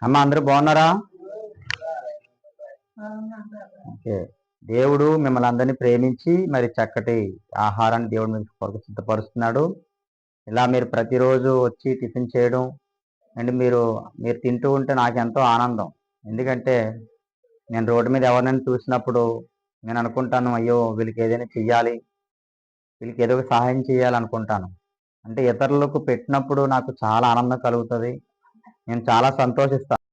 అమ్మ అందరూ బాగున్నారా? ఓకే. దేవుడు మిమ్మల్ని అందరినీ ప్రేమించి మరి చక్కటి ఆహారాన్ని దేవుడు మీకు కొరకు సిద్ధపరుస్తున్నాడు. ఇలా మీరు ప్రతిరోజు వచ్చి టిఫిన్ చేయడం అండ్ మీరు మీరు తింటూ ఉంటే నాకు ఎంతో ఆనందం. ఎందుకంటే నేను రోడ్డు మీద ఎవరినైనా చూసినప్పుడు నేను అనుకుంటాను, అయ్యో వీళ్ళకి ఏదైనా చెయ్యాలి, వీళ్ళకి ఏదో ఒక సహాయం చేయాలనుకుంటాను. అంటే ఇతరులకు పెట్టినప్పుడు నాకు చాలా ఆనందం కలుగుతుంది. నేను చాలా సంతోషిస్తాను.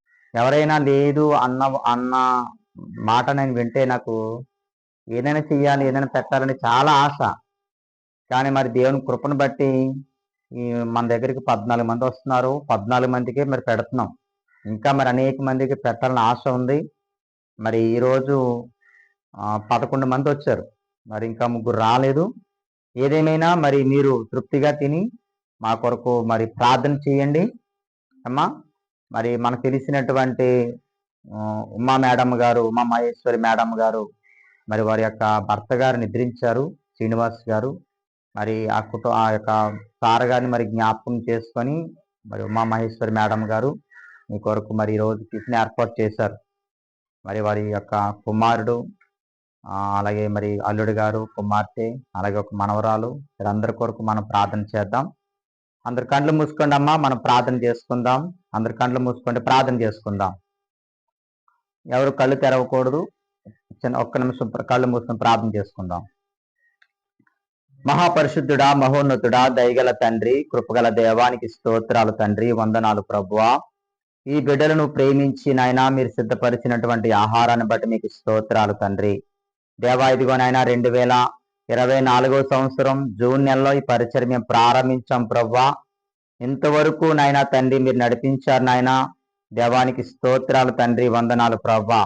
ఎవరైనా లేదు అన్న అన్న మాట నేను వింటే నాకు ఏదైనా చెయ్యాలి, ఏదైనా పెట్టాలని చాలా ఆశ. కానీ మరి దేవుని కృపను బట్టి ఈ మన దగ్గరికి 14 మంది వస్తున్నారు. 14 మందికే మరి పెడుతున్నాం. ఇంకా మరి అనేక మందికి పెట్టాలని ఆశ ఉంది. మరి ఈరోజు 11 మంది వచ్చారు. మరి ఇంకా 3 రాలేదు. ఏదేమైనా మరి మీరు తృప్తిగా తిని మా కొరకు మరి ప్రార్థన చేయండి అమ్మా. మరి మనకు తెలిసినటువంటి ఉమా మేడం గారు, ఉమా మహేశ్వరి మేడం గారు మరి వారి యొక్క భర్త గారు నిద్రించారు, శ్రీనివాస్ గారు. మరి ఆ యొక్క సార్ గారిని మరి జ్ఞాపకం చేసుకొని మరి ఉమా మహేశ్వరి మేడం గారు మీ కొరకు మరి ఈరోజు టిఫిన్ ఏర్పాటు చేశారు. మరి వారి యొక్క కుమారుడు, అలాగే మరి అల్లుడు గారు, కుమార్తె, అలాగే ఒక మనవరాలు, వీరందరి కొరకు మనం ప్రార్థన చేద్దాం. అందరు కళ్ళు మూసుకోండి అమ్మా, మనం ప్రార్థన చేసుకుందాం. అందరు కళ్ళు మూసుకోండి, ప్రార్థన చేసుకుందాం. ఎవరు కళ్ళు తెరవకూడదు. ఒక్క నిమిషం కళ్ళు మూసుకొని ప్రార్థన చేసుకుందాం. మహాపరిశుద్ధుడా, మహోన్నతుడా, దయగల తండ్రి, కృపగల దేవానికి స్తోత్రాలు తండ్రి, వందనాలు ప్రభువా. ఈ బిడ్డలను ప్రేమించి నాయనా మీరు సిద్ధపరిచినటువంటి ఆహారాన్ని బట్టి మీకు స్తోత్రాలు తండ్రి. దేవా ఇదిగో నాయనా 2024 సంవత్సరం జూన్ నెలలో ఈ పరిచయం మేము ప్రారంభించాం ప్రభువా. ఇంతవరకు నాయనా తండ్రి మీరు నడిపించారు నాయనా. దేవానికి స్తోత్రాలు తండ్రి, వందనాలు ప్రభువా.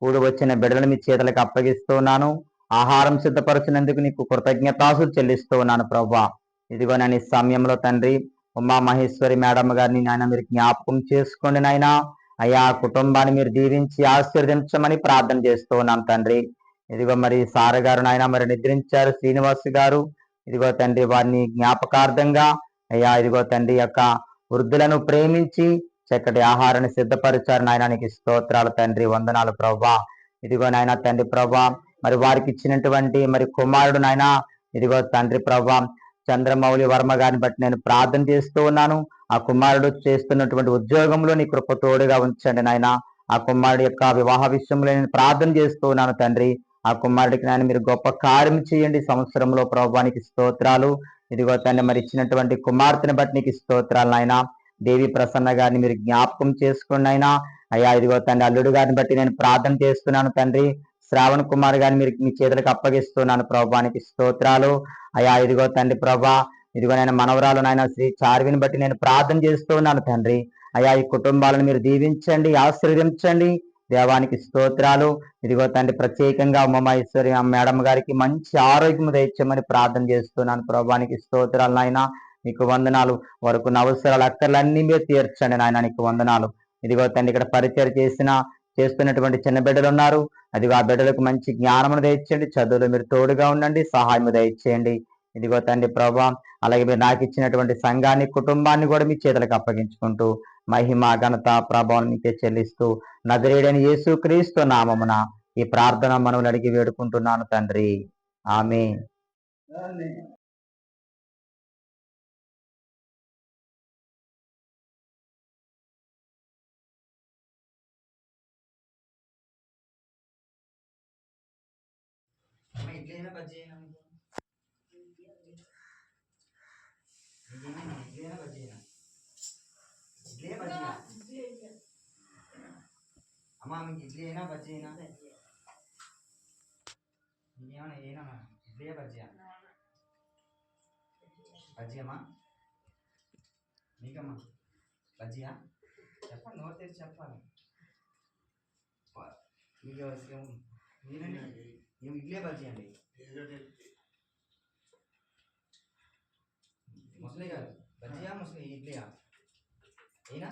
కూడి వచ్చిన బిడ్డలు మీ చేతులకు అప్పగిస్తున్నాను. ఆహారం సిద్ధపరచినందుకు నీకు కృతజ్ఞతాసులు చెల్లిస్తూ ఉన్నాను ప్రభువా. ఇదిగో నేను ఈ సమయంలో తండ్రి ఉమా మహేశ్వరి మేడం గారిని నాయన మీరు జ్ఞాపకం చేసుకోండి నాయన. అయ్యా కుటుంబాన్ని మీరు దీవించి ఆశీర్వదించమని ప్రార్థన చేస్తూ ఉన్నాను తండ్రి. ఇదిగో మరి సార్ గారు నాయన మరి నిద్రించారు, శ్రీనివాస్ గారు. ఇదిగో తండ్రి వారిని జ్ఞాపకార్థంగా అయ్యా ఇదిగో తండ్రి యొక్క వృద్ధులను ప్రేమించి చక్కటి ఆహారాన్ని సిద్ధపరిచారు నాయన. నీకు స్తోత్రాలు తండ్రి, వందనాలు ప్రభా. ఇదిగో నాయన తండ్రి ప్రభా, మరి వారికి ఇచ్చినటువంటి మరి కుమారుడు నాయన ఇదిగో తండ్రి ప్రభా చంద్రమౌళి వర్మ గారిని బట్టి నేను ప్రార్థన చేస్తూ ఉన్నాను. ఆ కుమారుడు చేస్తున్నటువంటి ఉద్యోగంలో నీ కృప తోడుగా ఉంచండి నాయన. ఆ కుమారుడు యొక్క వివాహ విషయంలో నేను ప్రార్థన చేస్తూ ఉన్నాను తండ్రి. ఆ కుమారుడికి నాయన మీరు గొప్ప కార్యం చేయండి సంవత్సరంలో ప్రభువానికి స్తోత్రాలు. ఇదిగో తండ్రి మరి ఇచ్చినటువంటి కుమార్తెను బట్టి నీకు స్తోత్రాలు నాయన. దేవి ప్రసన్న గారిని మీరు జ్ఞాపకం చేసుకోండి అయినా. అయ్యా ఇదిగో తండ్రి అల్లుడు గారిని బట్టి నేను ప్రార్థన చేస్తున్నాను తండ్రి. శ్రావణ్ కుమార్ గారిని మీరు మీ చేతులకు అప్పగిస్తున్నాను ప్రభువానికి స్తోత్రాలు. అయ్యా ఇదిగో తండ్రి ప్రభా, ఇదిగో నేను మనవరాలు నాయన శ్రీ చార్విని బట్టి నేను ప్రార్థన చేస్తూ ఉన్నాను తండ్రి. అయ్యా ఈ కుటుంబాలను మీరు దీవించండి, ఆశీర్వదించండి. దేవానికి స్తోత్రాలు. ఇదిగో తండ్రి ప్రత్యేకంగా ఉమామహేశ్వరి మేడం గారికి మంచి ఆరోగ్యం దయచేయమని ప్రార్థన చేస్తున్నాను ప్రభువానికి స్తోత్రాలు నాయన. నీకు వందనాలు. వరకు అవసరాలు అక్కర్లన్నీ మీరు తీర్చండి నాయన, నీకు వందనాలు. ఇదిగో తండ్రి ఇక్కడ పరిచయం చేస్తున్నటువంటి చిన్న బిడ్డలు ఉన్నారు. అదిగో ఆ బిడ్డలకు మంచి జ్ఞానమును దయచేయండి, చదువులు మీరు తోడుగా ఉండండి, సహాయము దయచేయండి. ఇదిగో తండ్రి ప్రభా, అలాగే మీరు నాకు ఇచ్చినటువంటి సంఘాన్ని, కుటుంబాన్ని కూడా మీ చేతులకు అప్పగించుకుంటూ మహిమ ఘనత ప్రభావం మీకే చెల్లిస్తూ నజరేయుడైన యేసుక్రీస్తు నామమున ఈ ప్రార్థన మనవులు అడిగి వేడుకుంటున్నాను తండ్రి, ఆమేన్. ఇడ్లీనా బజ్జీ అయినా ఇడ్లీనా బజ్జీ అయినా ఇడ్లీ బజ్జీ అమ్మా మీకు ఇడ్లీ అయినా బజ్జీ అయినా మీకేమైనా అయినా ఇడ్లీ బజ్జీ బజ్జీ అమ్మా మీకమ్మా బజ్జీయా చెప్పండి, నోరు తెరిచి చెప్పాలి. మీకు మీరండి మేము ఇడ్లీ బజ్జీ అండి. ముసలి గారు బజ్జీయా ముసలి ఇడ్లీయా అయినా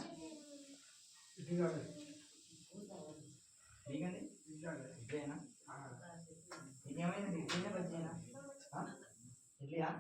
మీకండి ఇడ్లీ అయినా మీకేమైనా ఇడ్లీనా బజ్జీ అయినా ఇడ్లీయా